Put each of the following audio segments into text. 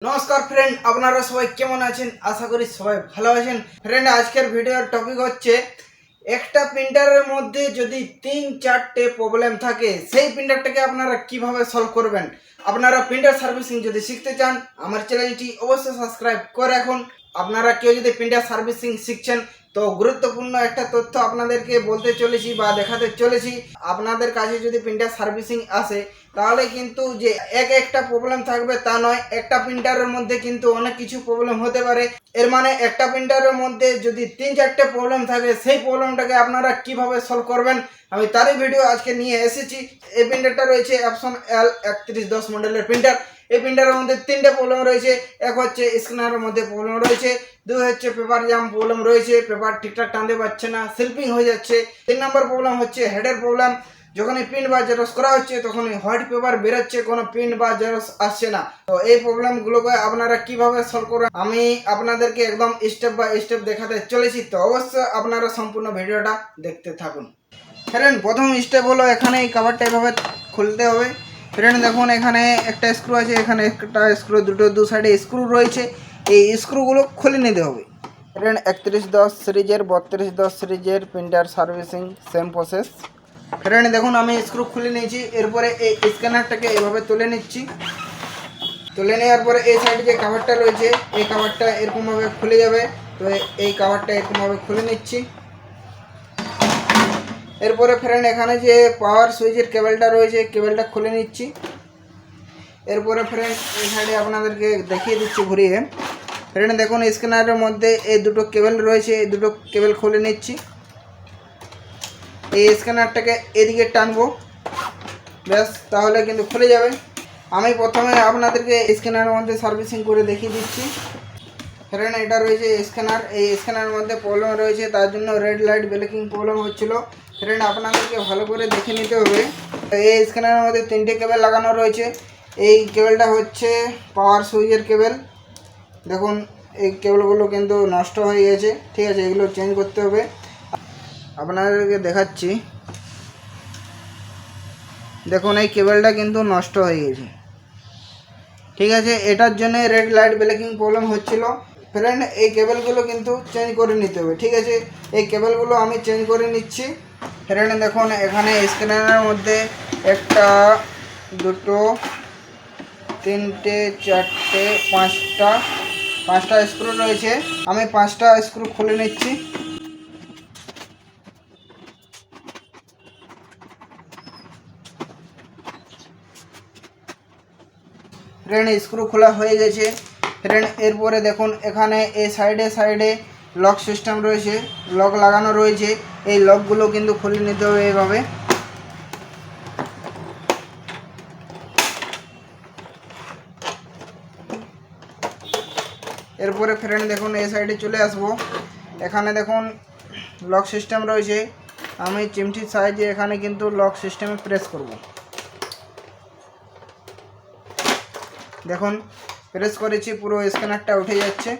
নমস্কার ফ্রেন্ড, আপনারা সবাই কেমন আছেন? আশা করি সবাই ভালো আছেন। ফ্রেন্ড, আজকের ভিডিওর টপিক হচ্ছে একটা প্রিন্টারের মধ্যে যদি 3-4টে প্রবলেম থাকে, সেই প্রিন্টারটাকে আপনারা কিভাবে সলভ করবেন। আপনারা প্রিন্টার সার্ভিসিং যদি শিখতে চান, আমার চ্যানেলটি অবশ্যই সাবস্ক্রাইব করে রাখুন। আপনারা কেউ যদি প্রিন্টার সার্ভিসিং শিখছেন, তো গুরুত্বপূর্ণ একটা তথ্য আপনাদেরকে বলতে চলেছি বা দেখাতে চলেছি। আপনাদের কাছে যদি প্রিন্টার সার্ভিসিং আসে, তাহলে কিন্তু যে একটা প্রবলেম থাকবে তা নয়, একটা প্রিন্টারের মধ্যে কিন্তু অনেক কিছু প্রবলেম হতে পারে। এর মানে একটা প্রিন্টারের মধ্যে যদি 3-4টে প্রবলেম থাকে, সেই প্রবলেমটাকে আপনারা কিভাবে সলভ করবেন, আমি তারই ভিডিও আজকে নিয়ে এসেছি। এই প্রিন্টারটা রয়েছে অ্যাপসন L3110 মডেলের প্রিন্টার। এই প্রিন্টারের মধ্যে 3টে প্রবলেম রয়েছে। এক হচ্ছে স্ক্যানারের মধ্যে প্রবলেম রয়েছে, 2 হচ্ছে পেপার জাম প্রবলেম রয়েছে, পেপার ঠিকঠাক টানতে পারছে না, শিল্পিং হয়ে যাচ্ছে। 3 নম্বর প্রবলেম হচ্ছে হেডের প্রবলেম। যখনই প্রিন্ট বা জেরক্স করা হচ্ছে তখনই হোয়াইট পেপার বেরোচ্ছে, কোনো প্রিন্ট বা জেরক্স আসছে না। তো এই প্রবলেমগুলোকে আপনারা কিভাবে সলভ করবেন, আমি আপনাদেরকে একদম স্টেপ বাই স্টেপ দেখাতে চলেছি। তো অবশ্যই আপনারা সম্পূর্ণ ভিডিওটা দেখতে থাকুন। ফ্রেন্ড, প্রথম স্টেপ হলো এখানে এই কভারটা এভাবে খুলতে হবে। ফ্রেন্ড দেখুন, এখানে একটা স্ক্রু আছে, এখানে একটা স্ক্রু, দু সাইডে স্ক্রু রয়েছে। এই স্ক্রুগুলো খুলে নিতে হবে। ফ্রেন্ড, 3110 সিরিজের 3210 সিরিজের printer servicing same process. Friend দেখুন, আমি স্ক্রু খুলে নিয়েছি। এরপরে এই স্ক্যানারটাকে এভাবে তুলে নিচ্ছি। তুলে নেওয়ার পরে এই সাইডে যে কভারটা রয়েছে, এই কভারটা এরকমভাবে খুলে যাবে। তো এই কভারটা এরকমভাবে খুলে নিচ্ছি। এরপরে ফ্রেন্ড এখানে যে পাওয়ার সুইচের কেবলটা রয়েছে, কেবলটা খুলে নিচ্ছি। এরপরে ফ্রেন্ড এই সাইডে আপনাদেরকে দেখিয়ে দিচ্ছি ঘুরিয়ে। ফ্রেন্ড দেখুন, স্ক্যানারের মধ্যে এই দুটো কেবল রয়েছে, এই দুটো কেবল খুলে নিচ্ছি। এই স্ক্যানারটাকে এদিকে টানবো, ব্যাস, তাহলে কিন্তু খুলে যাবে। আমি প্রথমে আপনাদেরকে স্ক্যানারের মধ্যে সার্ভিসিং করে দেখিয়ে দিচ্ছি। ফ্রেন্ড এটা রয়েছে স্ক্যানার, এই স্ক্যানারের মধ্যে প্রবলেম রয়েছে, তার জন্য রেড লাইট ব্লিঙ্কিং প্রবলেম হচ্ছিল। ফ্রেন্ড আপনাদেরকে ভালো করে দেখে নিতে হবে। এই স্ক্যানারের মধ্যে 3টে কেবল লাগানো রয়েছে। এই কেবলটা হচ্ছে পাওয়ার সুইচের কেবল। দেখুন এই কেবলগুলো কিন্তু নষ্ট হয়ে গেছে, ঠিক আছে, এগুলো চেঞ্জ করতে হবে। আপনাদেরকে দেখাচ্ছি, দেখুন এই কেবলটা কিন্তু নষ্ট হয়ে গেছে, ঠিক আছে, এটার জন্য রেড লাইট ব্লিঙ্কিং প্রবলেম হচ্ছিল। ফ্রেন্ড এই কেবলগুলো কিন্তু চেঞ্জ করে নিতে হবে, ঠিক আছে। এই কেবলগুলো আমি চেঞ্জ করে নিচ্ছি। ফ্রেন্ড দেখুন, এখানে স্ক্যানারের মধ্যে 1টা 2টো 3টে 4টে 5টা স্ক্রু রয়েছে। আমি 5টা স্ক্রু খুলে নিচ্ছি। ফ্রেন্ড স্ক্রু খোলা হয়ে গেছে। ফ্রেন্ড এরপরে দেখুন, এখানে এই সাইডে লক সিস্টেম রয়েছে, লক লাগানো রয়েছে। এই লকগুলো কিন্তু খুলে নিতে হবে এইভাবে। এরপরে ফ্রেন্ড দেখুন এই সাইডে চলে আসব। এখানে দেখুন লক সিস্টেম রয়েছে। আমি চিমটির সাহায্যে এখানে কিন্তু লক সিস্টেমে প্রেস করব। দেখুন প্রেস করেছি, পুরো স্ক্যানারটা উঠে যাচ্ছে।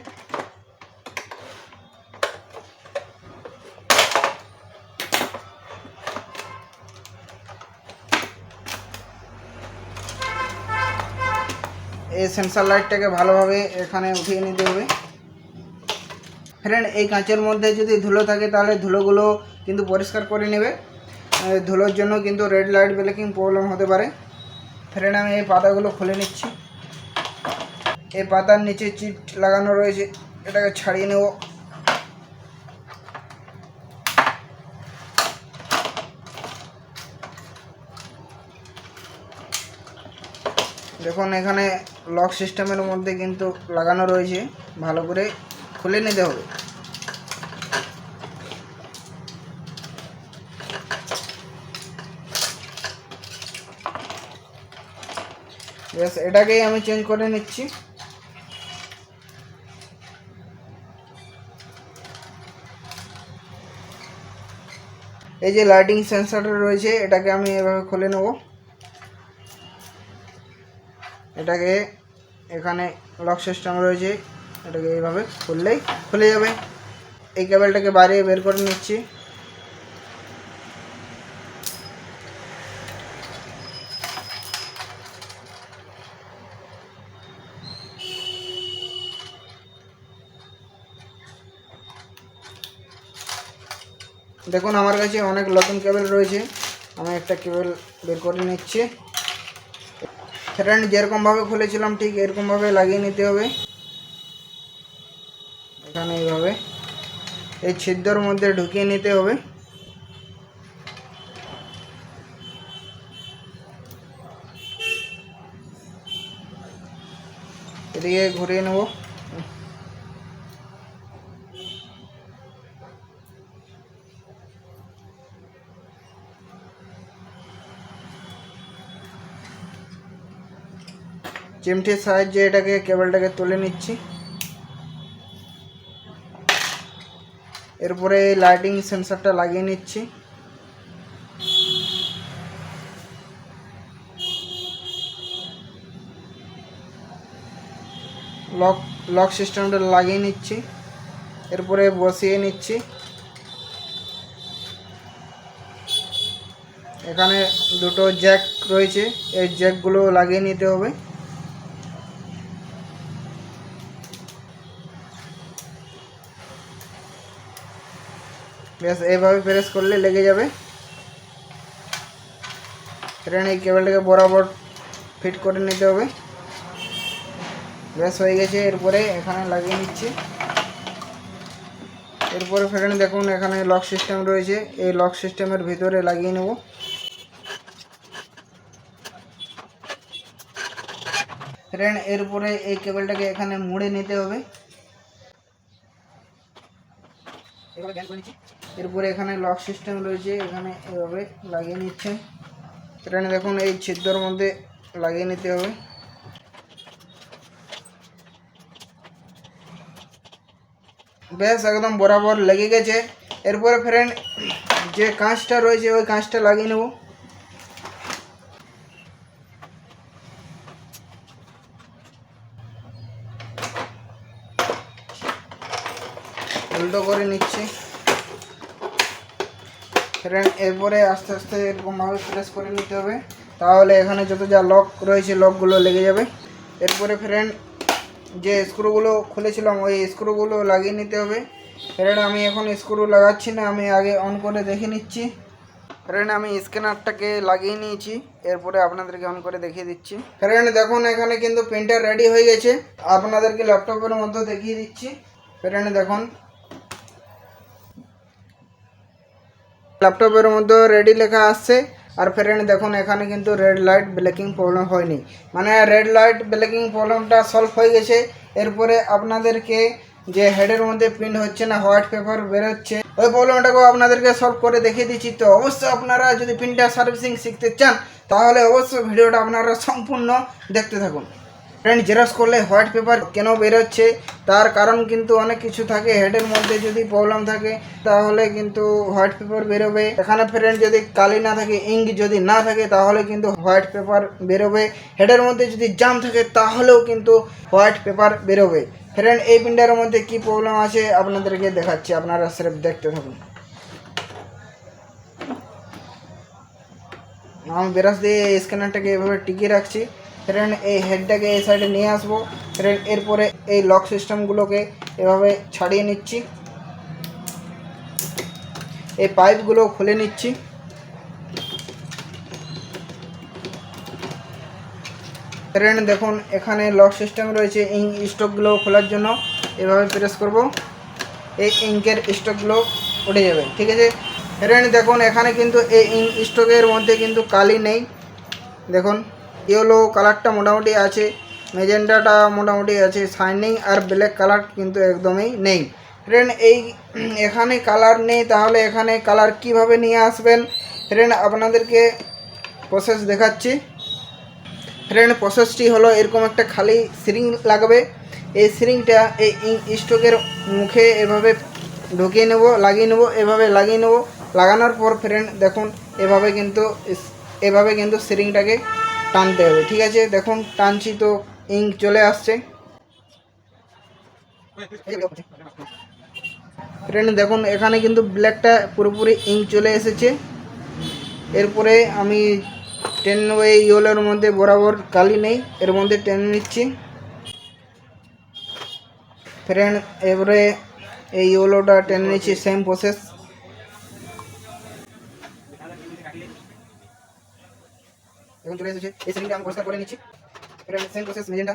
এই সেন্সর লাইটটাকে ভালোভাবে এখানে উঠিয়ে নিতে হবে। ফ্রেন্ড এই কাঁচের মধ্যে যদি ধুলো থাকে, তাহলে ধুলোগুলো কিন্তু পরিষ্কার করে নেবে। ধুলোর জন্য কিন্তু রেড লাইট ব্লিঙ্কিং প্রবলেম হতে পারে। ফ্রেন্ড আমি এই পাতাগুলো খুলে নিচ্ছি। এই পাতার নিচে চিট লাগানো রয়েছে, এটাকে ছাড়িয়ে নেব। দেখুন এখানে লক সিস্টেমের মধ্যে কিন্তু লাগানো রয়েছে, ভালো করে খুলে নিতে হবে। বেশ, এটাকেই আমি চেঞ্জ করে নিচ্ছি। এই যে লাইটিং সেন্সরটা রয়েছে, এটাকে আমি এভাবে খুলে নেব। এটাকে এখানে লক সিস্টেম রয়েছে, এটাকে এইভাবে খুললেই খুলে যাবে। এই কেবলটাকে বাইরে বের করে নিচ্ছি। দেখুন আমার কাছে অনেক নতুন কেবল রয়েছে, আমি একটা কেবল বের করে নিচ্ছি। ফ্রেন্ড যেরকমভাবে খুলেছিলাম ঠিক এরকমভাবে লাগিয়ে নিতে হবে। এখানে এইভাবে এই ছিদ্রের মধ্যে ঢুকিয়ে নিতে হবে। এদিকে ঘুরিয়ে নেব। চিমটির সাহায্যে এটাকে কেবলটাকে তুলে নিচ্ছি। এরপরে লাইটিং সেন্সরটা লাগিয়ে নিচ্ছি। লক সিস্টেমটা লাগিয়ে নিচ্ছি। এরপরে বসিয়ে নিচ্ছি। এখানে দুটো জ্যাক রয়েছে, এই জ্যাকগুলো লাগিয়ে নিতে হবে। ব্যাস এইভাবে প্রেস করলে লেগে যাবে। ফ্রেন্ড এই কেবলটাকে বরাবর ফিট করে নিতে হবে। ব্যাস হয়ে গেছে। এরপরে এখানে লাগিয়ে নিচ্ছি। এরপরে ফ্রেন্ড দেখুন এখানে লক সিস্টেম রয়েছে, এই লক সিস্টেমের ভিতরে লাগিয়ে নেব। ফ্রেন্ড এরপরে এই কেবলটাকে এখানে মুড়ে নিতে হবে। এরপরে এখানে লক সিস্টেম রয়েছে, এখানে এভাবে লাগিয়ে নিচ্ছে। ফ্রেন্ড দেখুন এই ছিদ্রের মধ্যে লাগিয়ে নিতে হবে। ব্যাস একদম বরাবর লেগে গেছে। এরপরে ফ্রেন্ড যে কাঁচটা রয়েছে ওই কাঁচটা লাগিয়ে নেব। উল্টো করে নিচ্ছি। ফ্রেন্ড এরপরে আস্তে আস্তে এরকমভাবে প্রেস করে নিতে হবে, তাহলে এখানে যত যা লক রয়েছে লকগুলো লেগে যাবে। এরপরে ফ্রেন্ড যে স্ক্রুগুলো খুলেছিলাম ওই স্ক্রুগুলো লাগিয়ে নিতে হবে। ফ্রেন্ড আমি এখন স্ক্রু লাগাচ্ছি না, আমি আগে অন করে দেখে নিচ্ছি। ফ্রেন্ড আমি স্ক্যানারটাকে লাগিয়ে নিয়েছি, এরপরে আপনাদেরকে অন করে দেখিয়ে দিচ্ছি। ফ্রেন্ড দেখুন এখানে কিন্তু প্রিন্টার রেডি হয়ে গেছে, আপনাদেরকে ল্যাপটপের মধ্যে দেখিয়ে দিচ্ছি। ফ্রেন্ড দেখুন ল্যাপটপের মধ্যে রেডি লেখা আসছে। আর ফ্রেন্ড দেখুন এখানে কিন্তু রেড লাইট ব্ল্যাকিং প্রবলেম হয়নি, মানে রেড লাইট ব্ল্যাকিং প্রবলেমটা সলভ হয়ে গেছে। এরপরে আপনাদেরকে যে হেডের মধ্যে প্রিন্ট হচ্ছে না, হোয়াইট পেপার বেরোচ্ছে, ওই প্রবলেমটাকেও আপনাদেরকে সলভ করে দেখিয়ে দিচ্ছি। তো অবশ্যই আপনারা যদি প্রিন্টার সার্ভিসিং শিখতে চান তাহলে অবশ্যই ভিডিওটা আপনারা সম্পূর্ণ দেখতে থাকুন। ফ্রেন্ড জেরক্স করলে হোয়াইট পেপার কেন বেরোচ্ছে তার কারণ কিন্তু অনেক কিছু থাকে। হেডের মধ্যে যদি প্রবলেম থাকে তাহলে কিন্তু হোয়াইট পেপার বেরোবে। এখানে ফ্রেন্ড যদি কালি না থাকে, ইঙ্ক যদি না থাকে তাহলে কিন্তু হোয়াইট পেপার বেরোবে। হেডের মধ্যে যদি জাম থাকে তাহলেও কিন্তু হোয়াইট পেপার বেরোবে। ফ্রেন্ড এই প্রিন্টারের মধ্যে কি প্রবলেম আছে আপনাদেরকে দেখাচ্ছি, আপনারা সির্ফ দেখতে থাকুন। আমি ব্রাশ দিয়ে স্ক্যানারটাকে এভাবে টিকিয়ে রাখছি। ফ্রেন্ড এই হেডটাকে এই সাইডে নিয়ে আসবো। ফ্রেন্ড এরপরে এই লক সিস্টেমগুলোকে এভাবে ছাড়িয়ে নিচ্ছি, এই পাইপগুলো খুলে নিচ্ছি। ফ্রেন্ড দেখুন এখানে লক সিস্টেম রয়েছে, ইঙ্ক স্টকগুলো খোলার জন্য এভাবে প্রেস করব, এই ইঙ্কের স্টকগুলো উঠে যাবে। ঠিক আছে ফ্রেন্ড দেখুন এখানে কিন্তু এই ইঙ্ক স্টকের মধ্যে কিন্তু কালি নেই। দেখুন ইয়েলো কালারটা মোটামুটি আছে, মেজেন্টাটা মোটামুটি আছে, শাইনিং আর ব্ল্যাক কালার কিন্তু একদমই নেই। ফ্রেন্ড এখানে কালার নেই, তাহলে এখানে কালার কিভাবে নিয়ে আসবেন ফ্রেন্ড আপনাদেরকে প্রসেস দেখাচ্ছি। ফ্রেন্ড প্রসেসটি হলো এরকম একটা খালি সিরিং লাগবে। এই সিরিংটা এই ইঙ্ক স্টকের মুখে এভাবে ঢুকিয়ে নেব, লাগিয়ে নেব, এভাবে লাগিয়ে নেব। লাগানোর পর ফ্রেন্ড দেখুন এভাবে কিন্তু সিরিংটাকে টানতে হবে। ঠিক আছে দেখুন টানছি তো ইঙ্ক চলে আসছে। ফ্রেন্ড দেখুন এখানে কিন্তু ব্ল্যাকটা পুরোপুরি ইঙ্ক চলে এসেছে। এরপরে আমি টেনে নেব, এই ইয়েলোর মধ্যে বরাবর কালি নেই, এর মধ্যে টেনে নিচ্ছি। ফ্রেন্ড এবারে এই ইয়েলোটা টেনে নিচ্ছি, সেম প্রসেস। চলে এসেছে। এই সিলিংটা আমি পরিষ্কার করে নিচ্ছি। এটা সেম প্রসেস মেজেন্টা।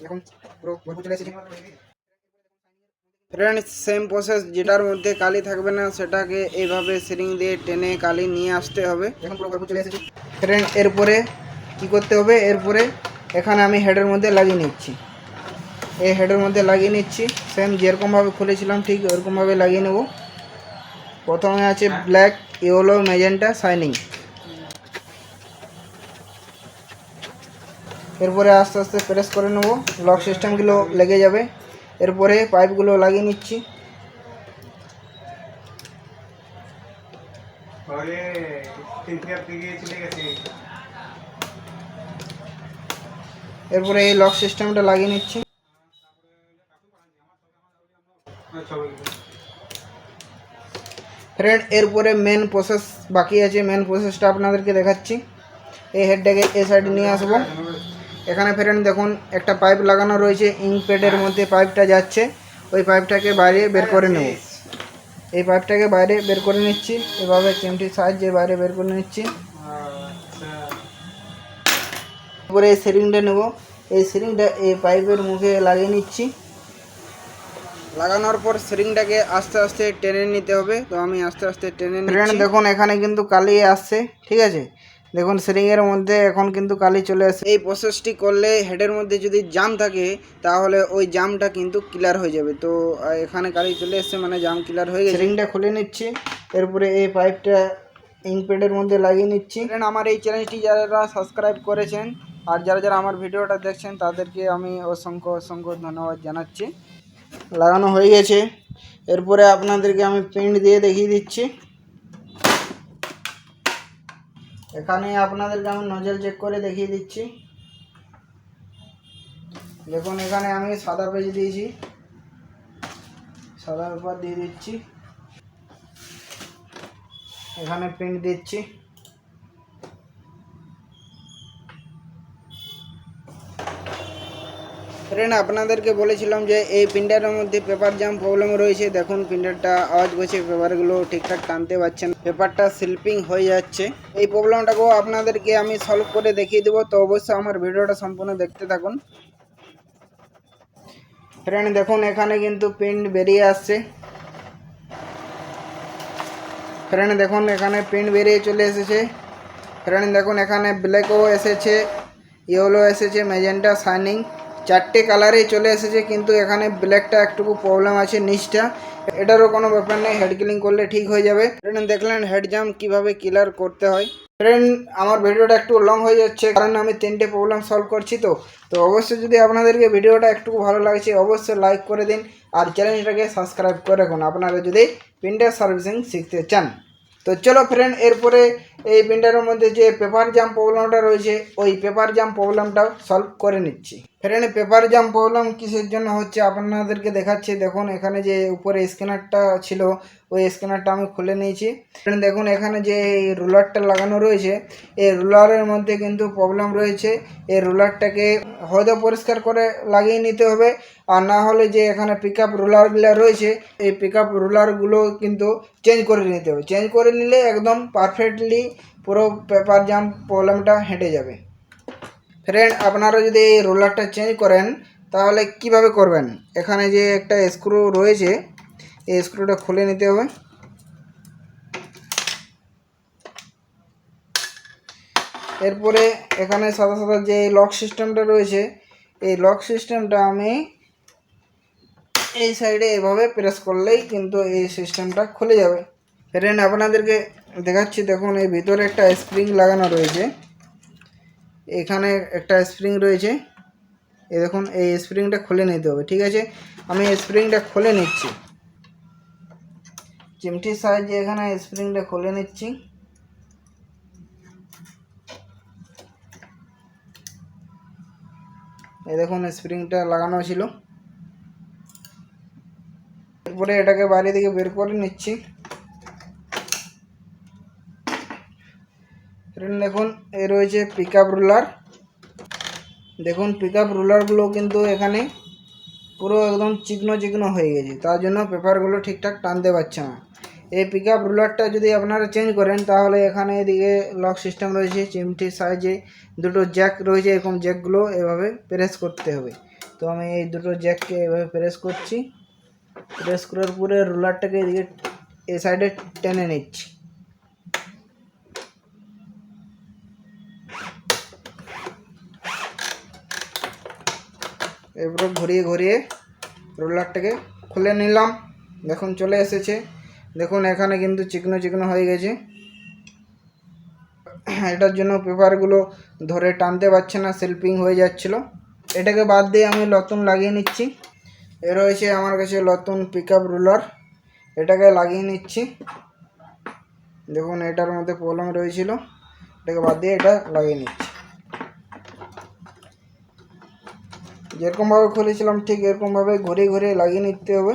এখন পুরো ভরপুর চলে এসেছে। ফ্রেন্ডস সেম প্রসেস, যেটার মধ্যে কালি থাকবে না সেটাকে এইভাবে সিরিং দিয়ে টেনে কালি নিয়ে আসতে হবে। এখন পুরো ভরপুর চলে এসেছে। ফ্রেন্ড এরপরে কি করতে হবে, এরপরে এখানে আমি হেডের মধ্যে লাগিয়ে নিচ্ছি। এই হেডের মধ্যে লাগিয়ে নিচ্ছি, সেম যেরকমভাবে খুলেছিলাম ঠিক ওরকমভাবে লাগিয়ে নেব। প্রথমে আছে ব্ল্যাক, ইয়েলো, ম্যাজেন্টা, শাইনিং। এরপরে আস্তে আস্তে প্রেস করে নেব, লক সিস্টেমগুলো লেগে যাবে। এরপরে পাইপগুলো লাগিয়ে নিচ্ছি। এরপরে এই লক সিস্টেমটা লাগিয়ে নিচ্ছি। ফ্রেন্ড এরপরে মেন প্রসেস বাকি আছে, মেন প্রসেসটা আপনাদেরকে দেখাচ্ছি। এই হেডটাকে এই সাইডে নিয়ে আসবো। এখানে ফ্রেন্ড দেখুন একটা পাইপ লাগানো রয়েছে, ইঙ্ক প্যাডের মধ্যে পাইপটা যাচ্ছে। ওই পাইপটাকে বাইরে বের করে নেব। এই পাইপটাকে বাইরে বের করে নিচ্ছি, এভাবে চিমটির সাহায্যে বাইরে বের করে নিচ্ছি। এরপরে এই সিরিংটা নেব, এই সিরিংটা এই পাইপের মুখে লাগিয়ে নিচ্ছি। লাগানোর পর সিরিংটাকে আস্তে আস্তে টেনে নিতে হবে। তো আমি আস্তে আস্তে টেনে নিচ্ছি। দেখুন এখানে কিন্তু কালি আসছে, ঠিক আছে। দেখুন সিরিংয়ের মধ্যে এখন কিন্তু কালি চলে আসছে। এই প্রসেসটি করলে হেডের মধ্যে যদি জাম থাকে তাহলে ওই জামটা কিন্তু ক্লিয়ার হয়ে যাবে। তো এখানে কালি চলে এসছে মানে জাম ক্লিয়ার হয়ে গেছে। সিরিংটা খুলে নিচ্ছি, এরপরে এই পাইপটা ইঙ্ক প্যাডের মধ্যে লাগিয়ে নিচ্ছি। আমার এই চ্যানেলটি যারা সাবস্ক্রাইব করেছেন আর যারা যারা আমার ভিডিওটা দেখছেন তাদেরকে আমি অসংখ্য অসংখ্য ধন্যবাদ জানাচ্ছি। লাগানো হয়ে গেছে। এরপরে আপনাদেরকে আমি প্রিন্ট দিয়ে দেখিয়ে দিচ্ছি। এখানে আপনাদেরকে আমি নজল চেক করে দেখিয়ে দিচ্ছি। দেখুন এখানে আমি সাদা পেজ দিয়েছি, সাদা পেপার দিয়ে দিচ্ছি। এখানে প্রিন্ট দিচ্ছি। ফ্রেন্ড আপনাদেরকে বলেছিলাম যে এই প্রিন্টারের মধ্যে পেপার জাম প্রবলেম রয়েছে। দেখুন প্রিন্টারটা আওয়াজ করছে, পেপারগুলো ঠিকঠাক টানতে পারছেন, পেপারটা স্লিপিং হয়ে যাচ্ছে। এই প্রবলেমটাকেও আপনাদেরকে আমি সলভ করে দেখিয়ে দেবো। তো অবশ্যই আমার ভিডিওটা সম্পূর্ণ দেখতে থাকুন। ফ্রেন্ড দেখুন এখানে কিন্তু প্রিন্ট বেরিয়ে আসছে। ফ্রেন্ড দেখুন এখানে প্রিন্ট বেরিয়ে চলে এসেছে। ফ্রেন্ড দেখুন এখানে ব্ল্যাকও এসেছে, ইয়েলো এসেছে, ম্যাজেন্টা, শাইনিং, চারটে কালারেই চলে এসেছে। কিন্তু এখানে ব্ল্যাকটা একটুকু প্রবলেম আছে, নিচটা। এটারও কোনো ব্যাপার নেই, হেড ক্লিন করলে ঠিক হয়ে যাবে। ফ্রেন্ড দেখলেন হেড জাম কিভাবে ক্লিয়ার করতে হয়। ফ্রেন্ড আমার ভিডিওটা একটু লং হয়ে যাচ্ছে কারণ আমি 3টে প্রবলেম সলভ করছি। তো অবশ্যই যদি আপনাদেরকে ভিডিওটা একটু ভালো লাগছে অবশ্যই লাইক করে দিন আর চ্যানেলটাকে সাবস্ক্রাইব করে রাখুন আপনারা যদি প্রিন্টার সার্ভিসিং শিখতে চান। তো চলো ফ্রেন্ড এরপরে এই প্রিন্টারের মধ্যে যে পেপার জাম প্রবলেমটা রয়েছে ওই পেপার জাম প্রবলেমটাও সলভ করে নিচ্ছি। ফ্রেন্ড পেপার জাম প্রবলেম কিসের জন্য হচ্ছে আপনাদেরকে দেখাচ্ছি। দেখুন এখানে যে উপরে স্ক্যানারটা ছিল ওই স্ক্যানারটা আমি খুলে নিয়েছি। ফ্রেন্ড দেখুন এখানে যে রুলারটা লাগানো রয়েছে এই রুলারের মধ্যে কিন্তু প্রবলেম রয়েছে। এই রুলারটাকে হয়তো পরিষ্কার করে লাগিয়ে নিতে হবে, আর না হলে যে এখানে পিক আপ রুলারগুলো রয়েছে এই পিক আপ রুলারগুলো কিন্তু চেঞ্জ করে নিতে হবে। চেঞ্জ করে নিলে একদম পারফেক্টলি পুরো পেপার জাম প্রবলেমটা হেঁটে যাবে। ফ্রেন্ড আপনারা যদি এই রোলারটা চেঞ্জ করেন তাহলে কিভাবে করবেন, এখানে যে একটা স্ক্রু রয়েছে এই স্ক্রুটা খুলে নিতে হবে। এরপরে এখানে সাদা সাদা যে লক সিস্টেমটা রয়েছে এই লক সিস্টেমটা আমি এই সাইডে এভাবে প্রেস করলেই কিন্তু এই সিস্টেমটা খুলে যাবে। ফ্রেন্ড আপনাদেরকে দেখাচ্ছি, দেখুন এই ভিতরে একটা স্প্রিং লাগানো রয়েছে, এখানে একটা স্প্রিং রয়েছে। এই দেখুন এই স্প্রিংটা খুলে নিতে হবে, ঠিক আছে। আমি স্প্রিংটা খুলে নিচ্ছি, চিমটির সাহায্যে এখানে স্প্রিংটা খুলে নিচ্ছি। এই দেখুন স্প্রিংটা লাগানো ছিল। এরপরে এটাকে বাইরে দিকে বের করে নিচ্ছি। ফ্রেন্ড দেখুন এই রয়েছে পিক আপ রুলার। দেখুন পিক আপ রুলারগুলো কিন্তু এখানে পুরো একদম চিকনো চিকনো হয়ে গেছে, তার জন্য পেপারগুলো ঠিকঠাক টানতে পারছে না। এই পিক আপ রুলারটা যদি আপনারা চেঞ্জ করেন তাহলে এখানে এদিকে লক সিস্টেম রয়েছে, চিমটির সাহায্যে দুটো জ্যাক রয়েছে, এরকম জ্যাকগুলো এভাবে প্রেস করতে হবে। তো আমি এই দুটো জ্যাককে এভাবে প্রেস করছি, প্রেস করার পরে রুলারটাকে এদিকে এই সাইডে টেনে নিচ্ছি। এরপর ঘুরিয়ে ঘুরিয়ে রোলারটাকে খুলে নিলাম। দেখুন চলে এসেছে, দেখুন এখানে কিন্তু চিকনো চিকনো হয়ে গেছে। এটার জন্য পেপারগুলো ধরে টানতে পারছে না, সেলফিং হয়ে যাচ্ছিল। এটাকে বাদ দিয়ে আমি নতুন লাগিয়ে নিচ্ছি। এ রয়েছে আমার কাছে নতুন পিক আপ রুলার, এটাকে লাগিয়ে নিচ্ছি। দেখুন এটার মধ্যে প্রবলেম রয়েছিল, এটাকে বাদ দিয়ে এটা লাগিয়ে নিচ্ছি। যেরকমভাবে খুলেছিলাম ঠিক এরকমভাবে ঘুরিয়ে ঘুরিয়ে লাগিয়ে নিতে হবে।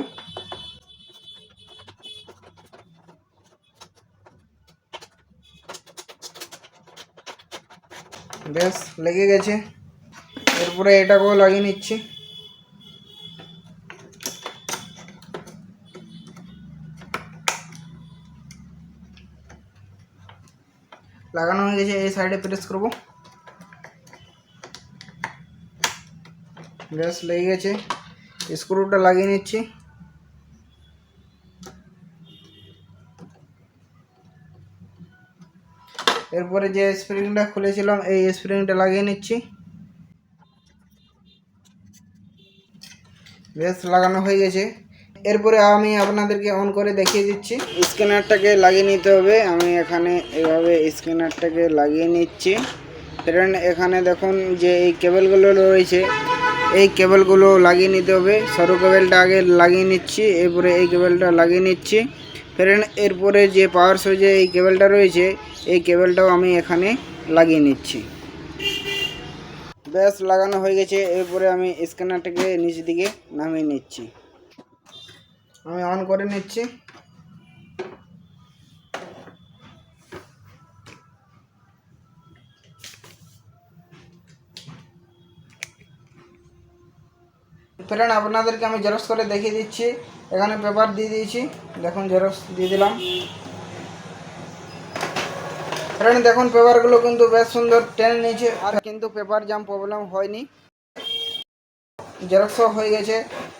বেশ লেগে গেছে, এরপরে এটাকেও লাগিয়ে নিচ্ছি। লাগানো হয়ে গেছে, এই সাইডে প্রেস করব। বেশ লেগে গেছে, স্ক্রুটা লাগিয়ে নিচ্ছি। এরপরে যে স্প্রিংটা খুলেছিলাম এই স্প্রিংটা লাগিয়ে নিচ্ছি। বেশ লাগানো হয়ে গেছে। এরপরে আমি আপনাদেরকে অন করে দেখিয়ে দিচ্ছি। স্ক্যানারটাকে লাগিয়ে নিতে হবে। আমি এখানে এভাবে স্ক্যানারটাকে লাগিয়ে নিচ্ছি। ফ্রেন্ড এখানে দেখুন যে এই কেবলগুলো রয়েছে, এই কেবলগুলো লাগিয়ে নিতে হবে। সরু কেবলটা আগে লাগিয়ে নিচ্ছি, এরপরে এই কেবলটা লাগিয়ে নিচ্ছি। ফ্রেন্ড এরপরে যে পাওয়ার সুইচে এই কেবলটা রয়েছে এই কেবলটাও আমি এখানে লাগিয়ে নিচ্ছি। বেশ লাগানো হয়ে গেছে। এরপরে আমি স্ক্যানারটাকে নিচ দিকে নামিয়ে নিচ্ছি। আমি অন করে নিচ্ছি। ফ্রেন্ড আপনাদেরকে আমি জেরক্স করে দেখিয়ে দিচ্ছি। এখানে পেপার দিয়ে দিয়েছি, দেখুন জেরক্স দিয়ে দিলাম। ফ্রেন্ড দেখুন পেপারগুলো কিন্তু বেশ সুন্দর টেনে নিয়েছে, আর কিন্তু পেপার জাম প্রবলেম হয়নি, জেরক্সও হয়ে গেছে।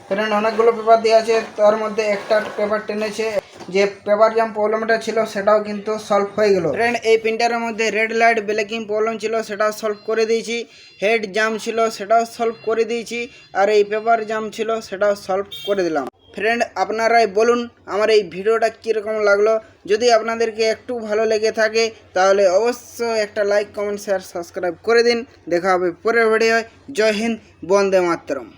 ফ্রেন্ড অনেকগুলো পেপার দেওয়া আছে, তার মধ্যে একটা পেপার টেনেছে। যে পেপার জাম প্রবলেমটা ছিল সেটাও কিন্তু সলভ হয়ে গেল। ফ্রেন্ড এই প্রিন্টারের মধ্যে রেড লাইট ব্ল্যাকিং প্রবলেম ছিল, সেটাও সলভ করে দিয়েছি। হেড জাম ছিল সেটাও সলভ করে দিয়েছি, আর এই পেপার জাম ছিল সেটাও সলভ করে দিলাম। ফ্রেন্ড আপনারাই বলুন আমার এই ভিডিওটা কীরকম লাগলো। যদি আপনাদেরকে একটু ভালো লেগে থাকে তাহলে অবশ্যই একটা লাইক, কমেন্ট, শেয়ার, সাবস্ক্রাইব করে দিন। দেখা হবে পরের ভিডিওয়। জয় হিন্দ, বন্দে মাতরম।